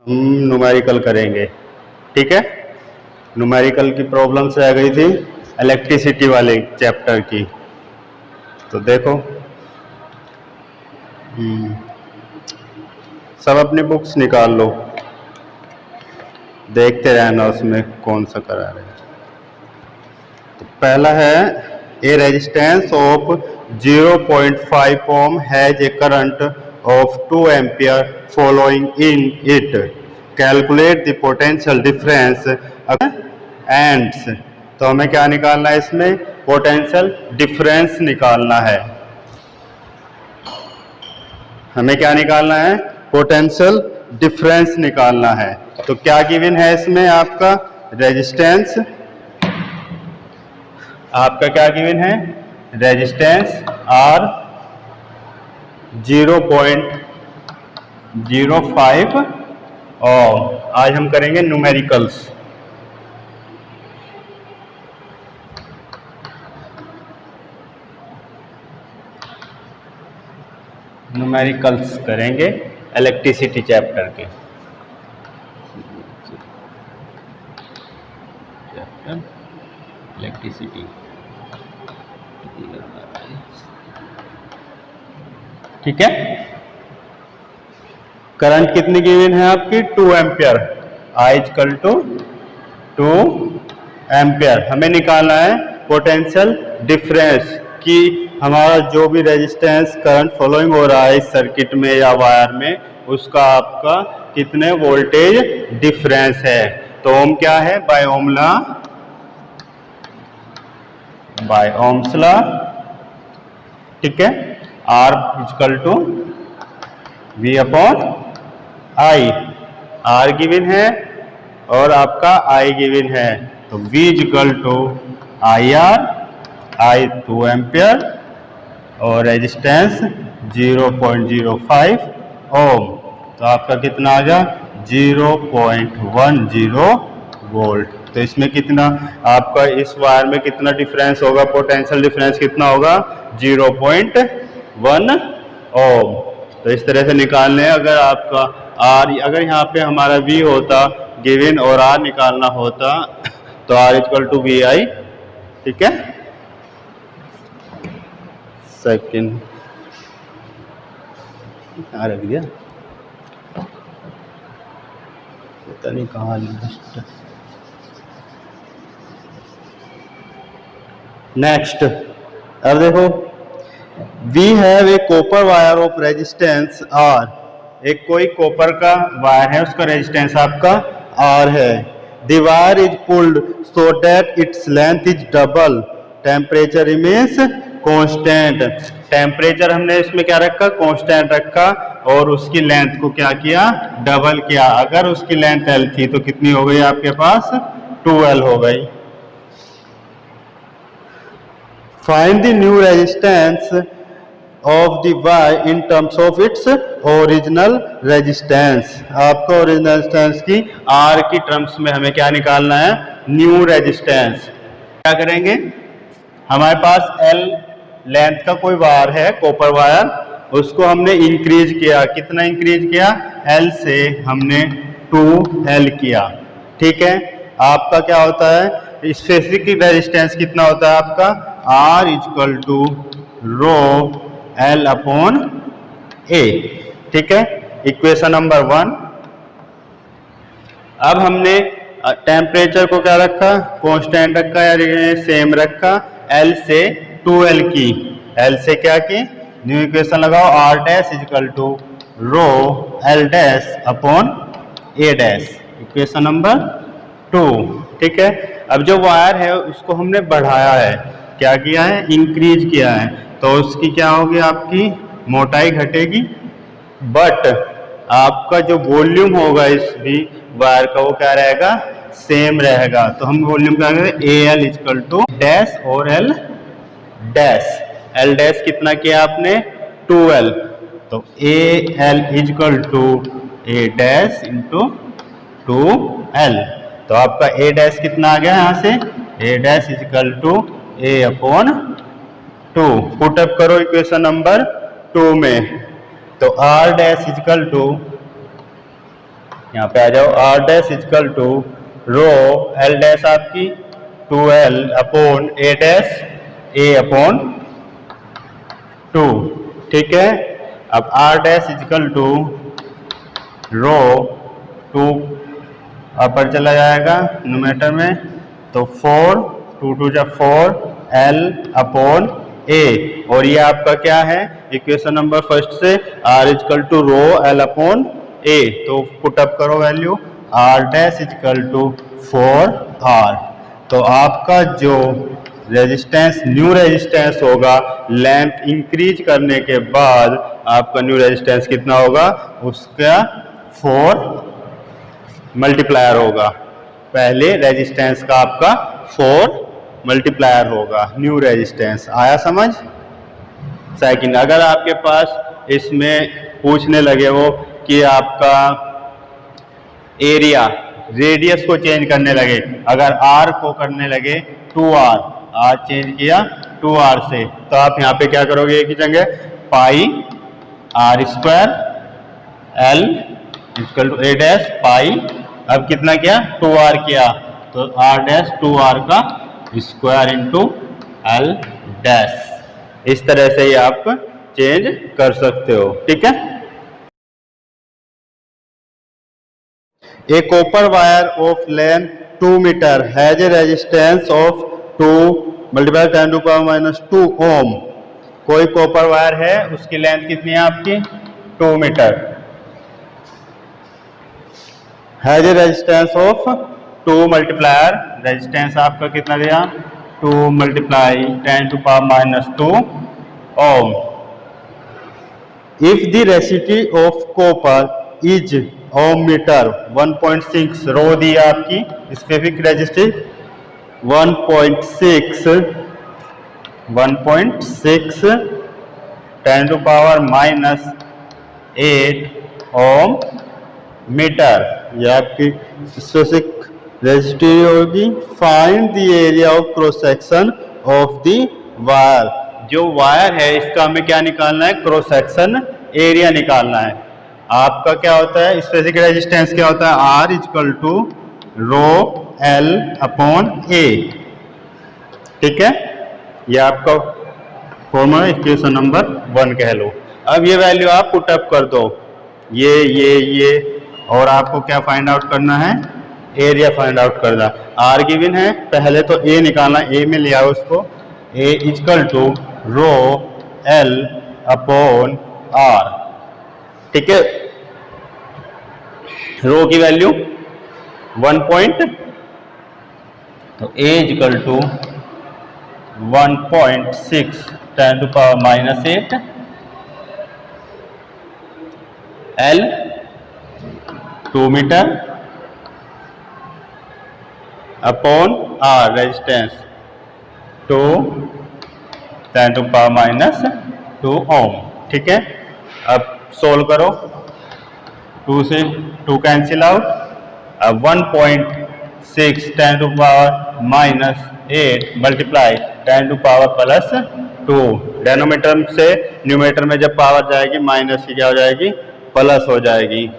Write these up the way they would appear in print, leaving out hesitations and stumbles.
हम न्यूमेरिकल करेंगे। ठीक है, न्यूमेरिकल की प्रॉब्लम्स रह गई थी इलेक्ट्रिसिटी वाले चैप्टर की। तो देखो सब अपनी बुक्स निकाल लो, देखते रहना उसमें कौन सा करा रहे हैं। तो पहला है a resistance of 0.5 ohm has a current of 2 ampere following in it, calculate the potential difference ends। तो हमें क्या निकालना है, इसमें पोटेंशियल डिफरेंस निकालना है। हमें क्या निकालना है, पोटेंशियल डिफरेंस निकालना है। तो क्या गिवन है इसमें, आपका रेजिस्टेंस, आपका क्या गिवन है, रेजिस्टेंस आर 0.05 और आज हम करेंगे न्यूमेरिकल्स। न्यूमेरिकल्स करेंगे इलेक्ट्रिसिटी चैप्टर के। इलेक्ट्रिसिटी, ठीक है। करंट कितनी गिवन है आपकी, 2 ampere, I equal to 2 ampere. हमें निकालना है पोटेंशियल डिफरेंस कि हमारा जो भी रेजिस्टेंस करंट फॉलोइंग हो रहा है इस सर्किट में या वायर में, उसका आपका कितने वोल्टेज डिफरेंस है। तो ओम क्या है, by ohm law, by ohm's law, ठीक है। R equal to V upon I, R given है और आपका आई गिवन है, तो V equal to I R, I 2 ampere और रेजिस्टेंस 0.05 ओम। तो आपका कितना आ गया, 0.10 वोल्ट। तो इसमें कितना आपका इस वायर में कितना डिफरेंस होगा, पोटेंशियल डिफरेंस कितना होगा, 0.1 ओम। तो इस तरह से निकालने हैं। अगर आपका आर, अगर यहाँ पे हमारा V होता गिवन और आर निकालना होता तो आर इक्वल टू वी आई, ठीक है। सेकेंड रख दिया, पता नहीं कहाँ लिखा। नेक्स्ट, अब देखो, we have a copper wire of resistance R, एक कोई कॉपर का वायर है, उसका रेजिस्टेंस आपका आर है। The wire is pulled so that its length is double, temperature remains constant. Temperature हमने इसमें क्या रखा, कांस्टेंट रखा और उसकी लेंथ को क्या किया, डबल किया। अगर उसकी लेंथ L थी तो कितनी हो गई आपके पास, 2L हो गई। Find the new resistance of the wire in terms of its original resistance. आपको ओरिजिनल रेजिस्टेंस की आर की टर्म्स में हमें क्या निकालना है, न्यू रेजिस्टेंस। क्या करेंगे, हमारे पास L लेंथ का कोई वायर है, कॉपर वायर, उसको हमने इंक्रीज किया। कितना इंक्रीज किया, L से हमने 2L किया, ठीक है। आपका क्या होता है, स्पेसिफिक रेजिस्टेंस कितना होता है आपका, R equal to rho L upon A, ठीक है। Equation number 1। अब हमने टेम्परेचर को क्या रखा, कांस्टेंट रखा या सेम रखा, L से 2L की, L से क्या की, न्यू इक्वेशन लगाओ, R dash equal to rho L dash upon A dash, equation number 2, ठीक है। अब जो वायर है उसको हमने बढ़ाया है, क्या किया है, इंक्रीज किया है, तो उसकी क्या होगी, आपकी मोटाई घटेगी, बट आपका जो वॉल्यूम होगा इस भी वायर का वो क्या रहेगा, सेम रहेगा। तो हम वॉल्यूम क्या करेंगे, AL इक्वल टू डैश और L डैश, L डैश कितना किया आपने, 2L, तो AL equal to A dash into 2L। तो आपका A डैश कितना आ गया यहाँ से, A dash equal to A upon 2। Put up करो इक्वेशन नंबर 2 में, तो R डैश इक्वल टू यहाँ पे आ जाओ, R dash equal to rho L dash आपकी 2L upon A dash A upon 2, ठीक है। अब R dash equal to rho 2 अपर चला जाएगा न्यूमरेटर में, तो 4 2 2 जा 4 L अपॉन ए, और ये आपका क्या है इक्वेशन नंबर फर्स्ट से, R equal to rho L upon A, तो पुट अप करो value, R dash equal to 4R। तो आपका जो रेजिस्टेंस न्यू रेजिस्टेंस होगा लेंथ इंक्रीज करने के बाद आपका न्यू रेजिस्टेंस कितना होगा, उसका 4 मल्टीप्लायर होगा। पहले रेजिस्टेंस का आपका 4 मल्टीप्लायर होगा न्यू रेजिस्टेंस। आया समझ? सेकंड, अगर आपके पास इसमें पूछने लगे वो कि आपका एरिया रेडियस को चेंज करने लगे, अगर R को करने लगे 2R, R चेंज किया 2R से, तो आप यहाँ पे क्या करोगे, एक ही जगह pi R square L equal to A dash pi, अब कितना किया 2R किया, तो R डैश 2R का स्क्वायर इंटू L डैश, इस तरह से ही आप चेंज कर सकते हो, ठीक है। A copper wire of length 2 meter has a resistance of 2 multiplied 10 to power minus 2 ohm। कोई कॉपर वायर है, उसकी लेंथ कितनी है आपकी 2 metre, has a resistance of 2 multiplier, resistance आपका कितना दिया 2 multiply 10 to power minus 2 ohm. If the resistivity of copper is ohm metre 1.6, rho दी आपकी specific resistive 1.6 10 to power minus 8 ohm metre, ये आपकी स्पेसिफिक रेजिस्टिव होगी। Find the area of cross section of the wire, जो wire है इसका हमें क्या निकालना है, क्रॉस सेक्शन एरिया निकालना है। आपका क्या होता है स्पेसिफिक रेजिस्टेंस क्या होता है, R equal to rho L upon A, ठीक है। ये आपका फॉर्मूला इक्वेशन नंबर 1 कह लो। अब ये वैल्यू आप पुट अप कर दो, ये और आपको क्या फाइंड आउट करना है, एरिया फाइंड आउट करना। R गिवन है, पहले तो A निकालना, A में लिया उसको, A equal to rho L upon R, ठीक है। रो की वैल्यू 1 पॉइंट, तो A equal to 1.6 10 to power minus 8 L 2 metre upon R resistance 2 10 to power minus 2 ohm, ठीक है। अब सोल्व करो, 2 से 2 कैंसिल आउट, अब 1.6 10 to power minus 8 multiply 10 to power plus 2, denominator से न्यूमरेटर में जब पावर जाएगी माइनस की क्या हो जाएगी, प्लस हो जाएगी।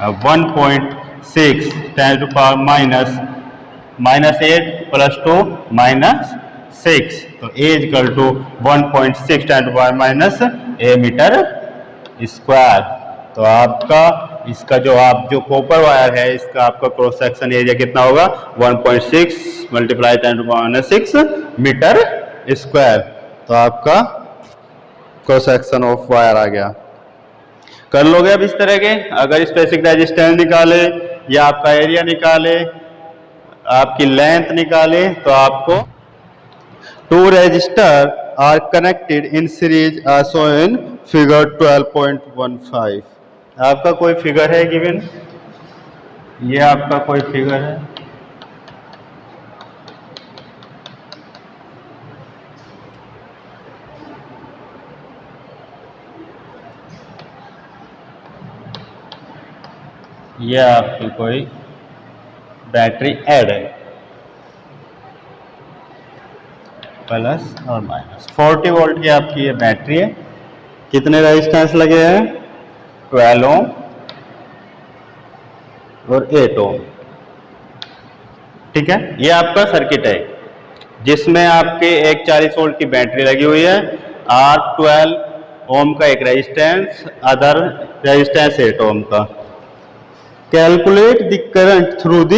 अब 1.6 10 to power minus 8 plus 2 minus 6, तो A equal to 1.6 10 to power minus A metre square. तो आपका इसका जो कॉपर वायर है इसका आपका क्रॉस सेक्शन एरिया कितना होगा, 1.6 multiply 10 to power minus 6 metre square. तो आपका क्रॉस सेक्शन ऑफ वायर आ गया। कर लोगे अब इस तरह के, अगर स्पेसिफिक रेजिस्टेंस निकाले या आपका एरिया निकाले, आपकी लेंथ निकाले, तो आपको 2 resistor are connected in series as shown in figure 12.15। आपका कोई फिगर है गिवन, ये आपका कोई फिगर है, ये आपकी कोई बैटरी ऐड है, प्लस और माइनस 40 वोल्ट की आपकी ये बैटरी है। कितने रेजिस्टेंस लगे हैं, 12 ओम और 8 ओम। ठीक है, ये आपका सर्किट है जिसमें आपके एक 40 वोल्ट की बैटरी लगी हुई है, R12 ओम का एक रेजिस्टेंस, अदर रेजिस्टेंस 8 ओम का। Calculate the current through the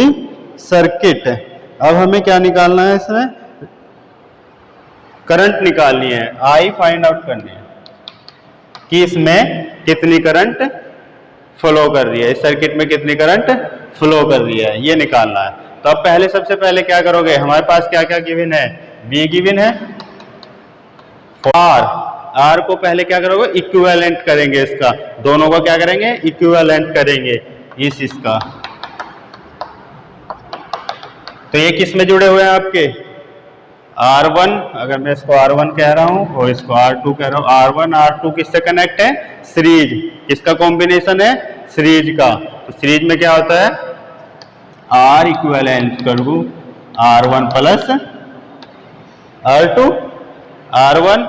circuit. अब हमें क्या निकालना है, इसमें करंट निकालनी है, आई फाइंड आउट करनी है कि इसमें कितनी करंट फ्लो कर रही है, इस सर्किट में कितनी करंट फ्लो कर रही है, ये निकालना है। तो अब पहले सबसे पहले क्या करोगे, हमारे पास क्या क्या गिवन है, V गिवन है, R को पहले क्या करोगे, इक्विवेलेंट करेंगे, इसका दोनों को क्या करेंगे, इक्विवेलेंट करेंगे इसका। तो ये किस में जुड़े हुए हैं आपके, R1, अगर मैं इसको R1 कह रहा हूं और इसको R2 कह रहा हूं, R1 R2 किससे कनेक्ट है, सीरीज, किसका कॉम्बिनेशन है, सीरीज का। तो सीरीज में क्या होता है, R इक्विवेलेंट कर दूं R1 plus R2, R1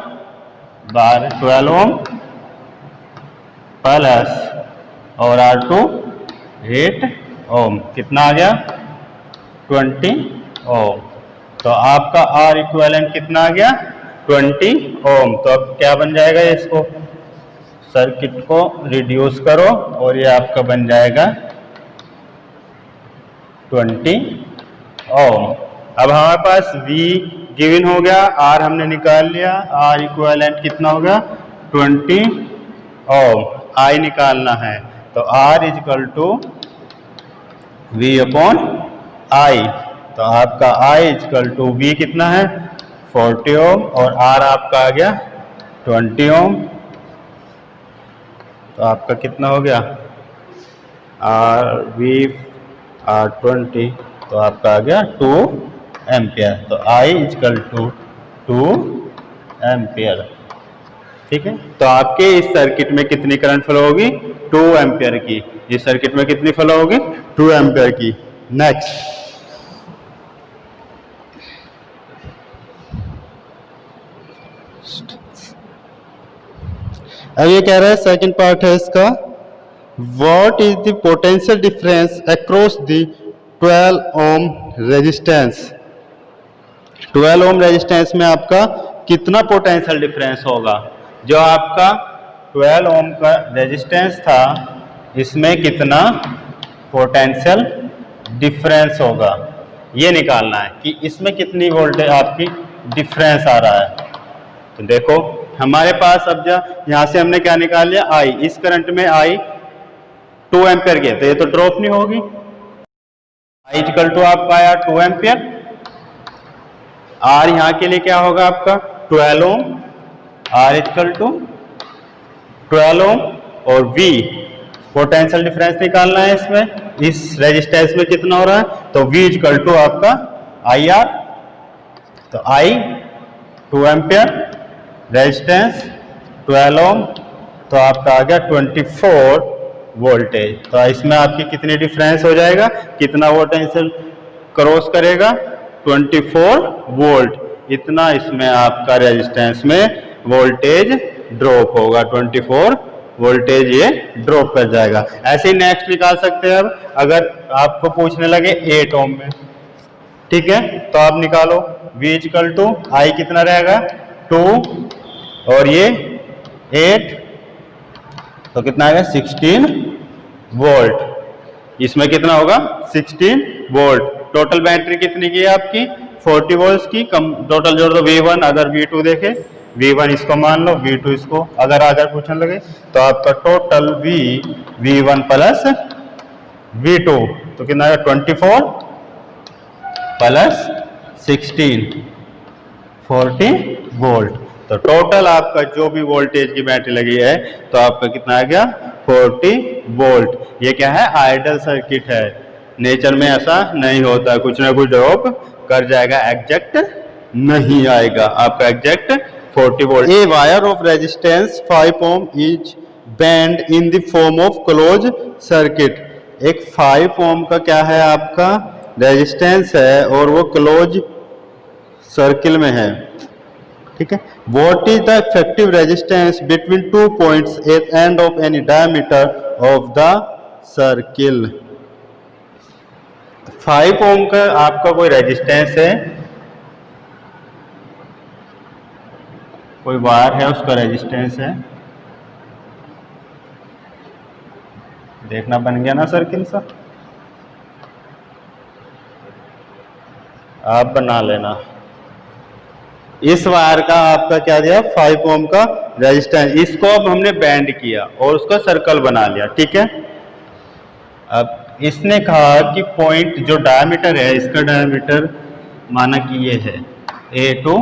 12 ohm plus और R2 8 ओम, कितना आ गया 20 ओम। तो आपका R इक्विवेलेंट कितना आ गया 20 ओम। तो अब क्या बन जाएगा, इसको सर्किट को रिड्यूस करो और ये आपका बन जाएगा 20 ओम। अब हमारे पास V गिवन हो गया, R हमने निकाल लिया, R इक्विवेलेंट कितना होगा 20 ओम, I निकालना है। तो R equal to V upon I। तो आपका I इक्वल टू V कितना है 40 ओम और R आपका आ गया 20 ओम। तो आपका कितना हो गया V R20, तो आपका आ गया 2 एम्पियर। तो I इक्वल टू 2 एम्पियर। ठीक है, तो आपके इस सर्किट में कितनी करंट फ्लो होगी 2 एम्पियर की, इस सर्किट में कितनी फ्लो होगी 2 एम्पियर की। नेक्स्ट, अब ये कह रहा है, सेकंड पार्ट है इसका, what is the potential difference across the 12 ohm resistance. 12 ohm resistance में आपका कितना पोटेंशियल डिफरेंस होगा, जो आपका 12 ओम का रेजिस्टेंस था इसमें कितना पोटेंशियल डिफरेंस होगा, ये निकालना है कि इसमें कितनी वोल्टेज आपकी डिफरेंस आ रहा है। तो देखो हमारे पास अब यहां से हमने क्या निकाल लिया, I, इस करंट में I 2 एम्पियर के, तो ये तो ड्रॉप नहीं होगी, I इक्वल टू आपका आया 2 एम्पियर। R यहां के लिए क्या होगा आपका 12 ओम, R इक्वल टू 12 ओम और V पोटेंशियल डिफरेंस निकालना है इसमें, इस रेजिस्टेंस में कितना हो रहा है, तो V इक्वल टू आपका IR। तो I 2 एम्पियर, रेजिस्टेंस 12 ओम, तो आपका आ गया 24 वोल्टेज। तो इसमें आपकी कितनी डिफरेंस हो जाएगा, कितना पोटेंशियल क्रॉस करेगा 24 वोल्ट, इतना इसमें आपका रेजिस्टेंस में वोल्टेज ड्रॉप होगा, 24 वोल्टेज ये ड्रॉप कर जाएगा। ऐसे ही नेक्स्ट निकाल सकते हैं। अब अगर आपको पूछने लगे 8 ओम में, ठीक है, तो आप निकालो V इक्वल टू I कितना रहेगा 2 और ये 8, तो कितना आएगा 16 वोल्ट। इसमें कितना होगा 16 वोल्ट। टोटल बैटरी कितनी की है आपकी 40 वोल्ट की, कम टोटल जोड़ दो V1, अगर V2 देखे V1 इसको मान लो, V2 इसको, अगर पूछने लगे तो आपका टोटल V1 प्लस V2 तो कितना आएगा 24 प्लस 16 40 वोल्ट। तो टोटल आपका जो भी वोल्टेज की बैटरी लगी है तो आपका कितना आ गया 40 वोल्ट। ये क्या है आइडल सर्किट है, नेचर में ऐसा नहीं होता, कुछ ना कुछ ड्रॉप कर जाएगा, एग्जैक्ट नहीं आएगा आपका exact 40 volt. A wire of resistance 5 ohm is bent in the form of close circuit. एक 5 ओम का क्या है आपका रेजिस्टेंस है और वो क्लोज सर्किल में है, ठीक है। What is the effective resistance between 2 points at end of any diameter of the circle. 5 ओम का आपका कोई रेजिस्टेंस है, कोई वायर है, उसका रेजिस्टेंस है, देखना बन गया ना सर्किल सा, आप बना लेना। इस वायर का आपका क्या दिया, 5 ओम का रेजिस्टेंस, इसको अब हमने बैंड किया और उसका सर्कल बना लिया, ठीक है। अब इसने कहा कि पॉइंट जो डायमीटर है, इसका डायमीटर माना कि ये है A टू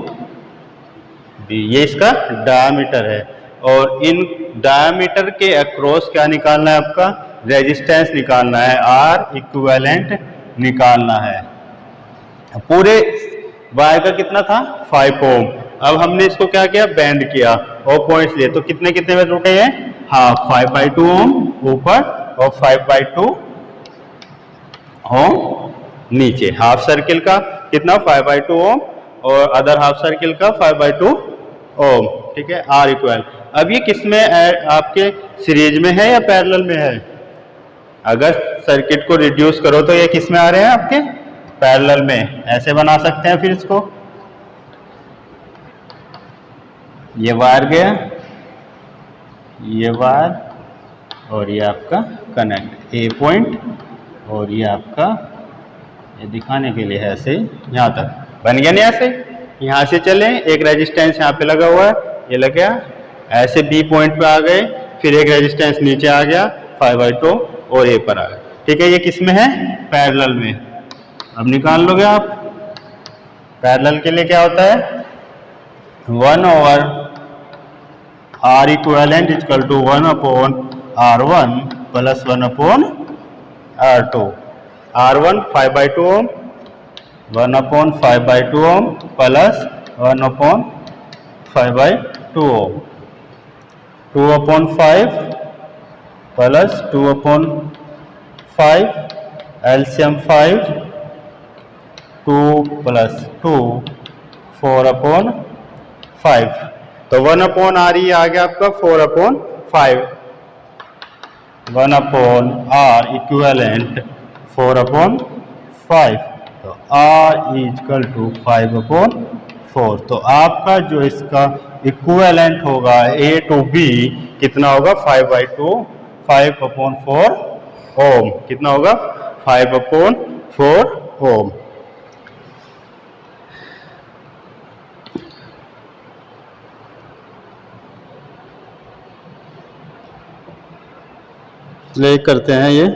B, ये इसका डायमीटर है, और इन डायमीटर के अक्रॉस क्या निकालना है, आपका रेजिस्टेंस निकालना है, R इक्विवेलेंट निकालना है। पूरे वायर का कितना था, 5 ओम। अब हमने इसको क्या किया, बैंड किया और पॉइंट्स लिए, तो कितने कितने में टूटे हैं, हाफ, 5/2 ओम ऊपर और 5/2 ओम नीचे। हाफ सर्किल का कितना, 5/2 ओम, और अदर हाफ सर्किल का 5/2 ओम, ठीक है, आर इक्वल। अब ये किस में आपके सीरीज में है या पैरेलल में है? अगर सर्किट को रिड्यूस करो तो ये किस में आ रहे हैं, आपके पैरेलल में। ऐसे बना सकते हैं फिर इसको, ये वायर गया, ये वायर और ये आपका कनेक्ट, ए पॉइंट, और ये आपका, ये दिखाने के लिए है ऐसे, यहाँ तक बन गया नहीं, ऐसे यहाँ से चले, एक रेजिस्टेंस यहाँ पे लगा हुआ है, ये लग गया, ऐसे बी पॉइंट पे आ गए, फिर एक रेजिस्टेंस नीचे आ गया 5/2 और ए पर आ गए, ठीक है। ये किस में है, पैरेलल में। अब निकाल लोगे आप, पैरेलल के लिए क्या होता है, 1/r equivalent equal to 1/r1 plus 1/r2। R1 5/2 ohm, 1/5/2 ohm plus 1/5/2 ohm, 2/5 plus 2/5, LCM 5, 2 plus 2 4/5, तो 1/r आ गया आपका 4/5, 1/r इक्विवेलेंट 4/5, तो R इक्वल टू 5/4। तो आपका जो इसका इक्विवेलेंट होगा A टू B कितना होगा, 5/4 ओम, कितना होगा, 5/4 ओम। ले करते हैं ये,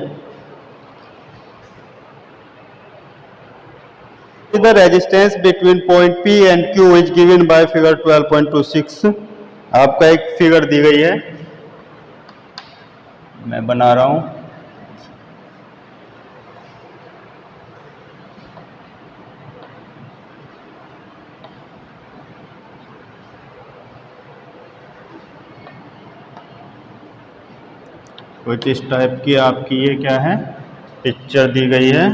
the resistance between point P and Q is given by figure 12.26। आपका एक फिगर दी गई है, मैं बना रहा हूं, कुछ इस टाइप की आपकी ये क्या है, पिक्चर दी गई है।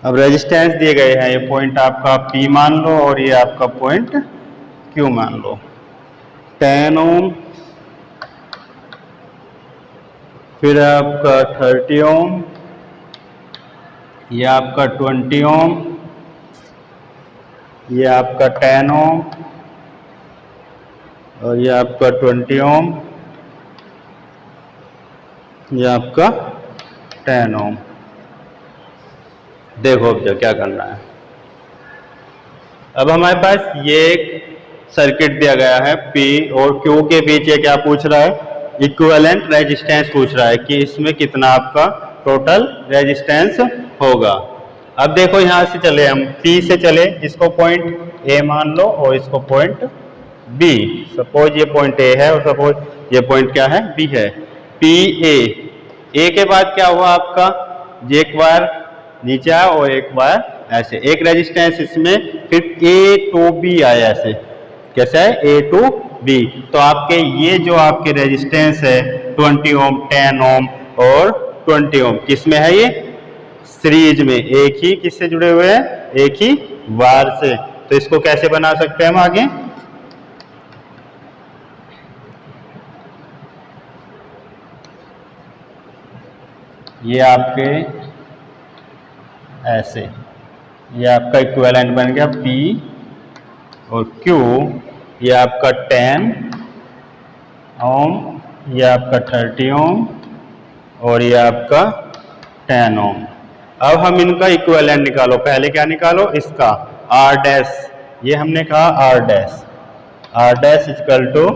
अब रेजिस्टेंस दिए गए हैं, ये पॉइंट आपका P मान लो और ये आपका पॉइंट Q मान लो, 10 ओम, फिर आपका 30 ओम, ये आपका 20 ओम, ये आपका 10 ओम, और ये आपका 20 ओम, ये आपका 10 ओम। देखो अब जो क्या करना है, अब हमारे पास ये एक सर्किट दिया गया है, P और Q के बीच ये क्या पूछ रहा है, इक्विवेलेंट रेजिस्टेंस पूछ रहा है कि इसमें कितना आपका टोटल रेजिस्टेंस होगा। अब देखो यहाँ से चले हम, P से चले, इसको पॉइंट A मान लो और इसको पॉइंट B, सपोज ये पॉइंट A है और सपोज ये पॉइंट क्या है, B है। A के बाद क्या हुआ आपका, एक बार नीचे आया और एक बार ऐसे, एक रेजिस्टेंस इसमें, फिर A टू B आया, ऐसे कैसा है, A टू B। तो आपके ये जो आपके रेजिस्टेंस है 20 ओम, 10 ओम और 20 ओम, किस में है, ये सीरीज में, एक ही किससे जुड़े हुए हैं, एक ही वायर से। तो इसको कैसे बना सकते हैं हम आगे, ये आपके ऐसे, ये आपका इक्विवेलेंट बन गया P और Q, ये आपका 10 ओम, ये आपका 30 ओम और ये आपका 10 ओम। अब हम इनका इक्विवेलेंट निकालो। पहले क्या निकालो? इसका R डैश, ये हमने कहा R dash, R dash equal to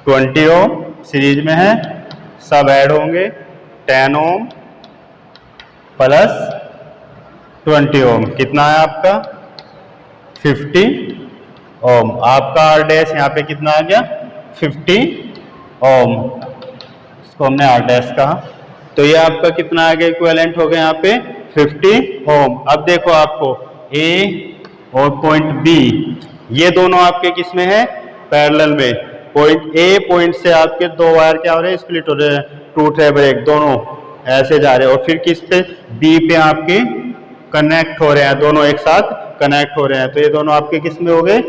20 ohm series में है, सब ऐड होंगे 10 ओम प्लस 20 ओम, कितना है आपका 50 ओम। आपका R डैश यहाँ पे कितना आ गया 50 ओम, इसको हमने R डैश कहा। तो ये आपका कितना आ गया इक्विवेलेंट हो गया यहाँ पे 50 ओम। अब देखो आपको A और पॉइंट B, ये दोनों आपके किस में है? पैरेलल में। पॉइंट A पॉइंट से आपके दो वायर क्या हो रहे हैं? स्प्लिट हो रहे हैं, टूट रहे ब्रेक, दोनों ऐसे जा रहे हैं। और फिर किस पे? B पे आपके कनेक्ट हो रहे हैं, दोनों एक साथ कनेक्ट हो रहे हैं। तो ये दोनों आपके किस में हो गए?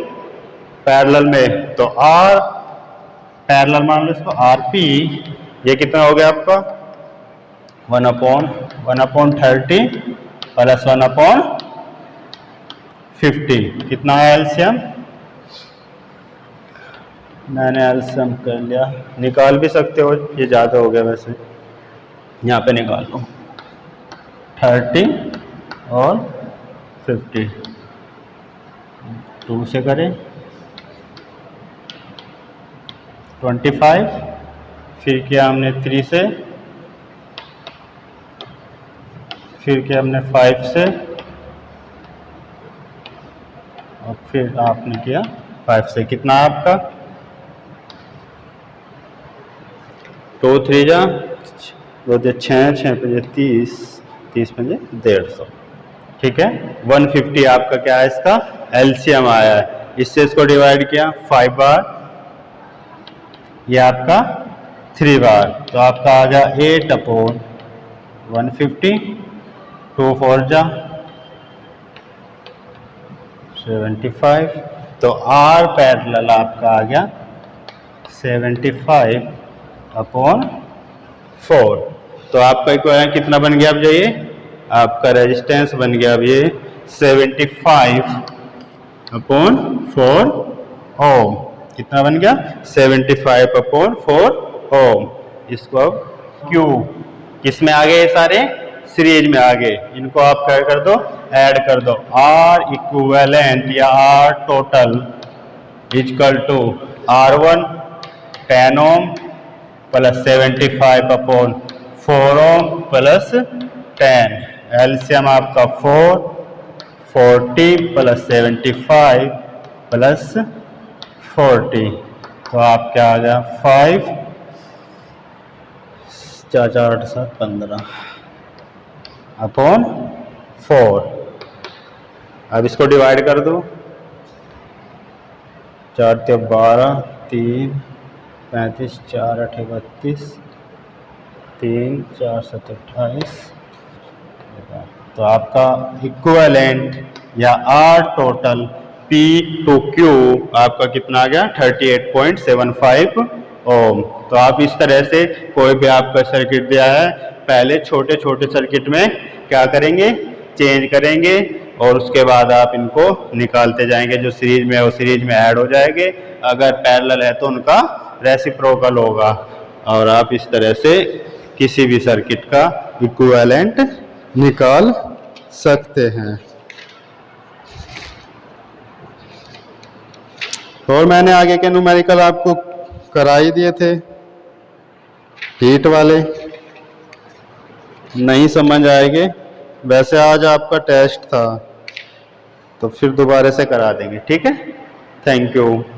पैरेलल में। तो R पैरेलल मान लो इसको RP, ये कितना हो गया आपका 1/30 प्लस 1/50, कितना है एलसीएम? मैंने एलसीएम कर लिया, निकाल भी सकते हो, ये ज़्यादा हो गया वैसे, यहाँ पे निकाल लो 30 और 50, 2 से करें 25, फिर किया हमने 3 से, फिर किया हमने 5 से, और फिर आपने किया 5 से। कितना है आपका? 2 3 जा 2 6 6 5 30 30 5 150, ठीक है। 150 आपका क्या है? इसका एलसीएम आया है। इससे इसको डिवाइड किया 5 बार, ये आपका 3 बार, तो आपका आ गया 8/150, 2 4 जा 75, तो R पैरेलल आपका आ गया 75/4। तो आपका इक्विवेलेंट कितना बन गया? अब जाइए, आपका रेजिस्टेंस बन गया अब ये 75/4 ओम। कितना बन गया? 75/4 ओम। इसको अब Q किस में आ गए? सारे सीरीज में आ गए। इनको आप क्या कर दो? ऐड कर दो। R इक्विवेलेंट या R total equal to R1 10 ohm plus 75/4 ohm plus 10, LCM आपका 4, 40 प्लस 75 प्लस 40, तो आप क्या आ गया 5 4 4 8 7 15/4। अब इसको डिवाइड कर दो, 4 × 12 3 35 4 8 32 3 4 7 28, तो आपका इक्विवेलेंट या R total P to Q आपका कितना आ गया 38.75 ओम। तो आप इस तरह से कोई भी आपका सर्किट दिया है, पहले छोटे छोटे सर्किट में क्या करेंगे? चेंज करेंगे, और उसके बाद आप इनको निकालते जाएंगे। जो सीरीज में है वो सीरीज में ऐड हो जाएंगे, अगर पैरेलल है तो उनका रेसिप्रोकल होगा, और आप इस तरह से किसी भी सर्किट का इक्विवेलेंट निकाल सकते हैं। और मैंने आगे के न्यूमेरिकल आपको करा ही दिए थे, हीट वाले नहीं समझ आएंगे। वैसे आज आपका टेस्ट था, तो फिर दोबारा से करा देंगे, ठीक है। Thank you.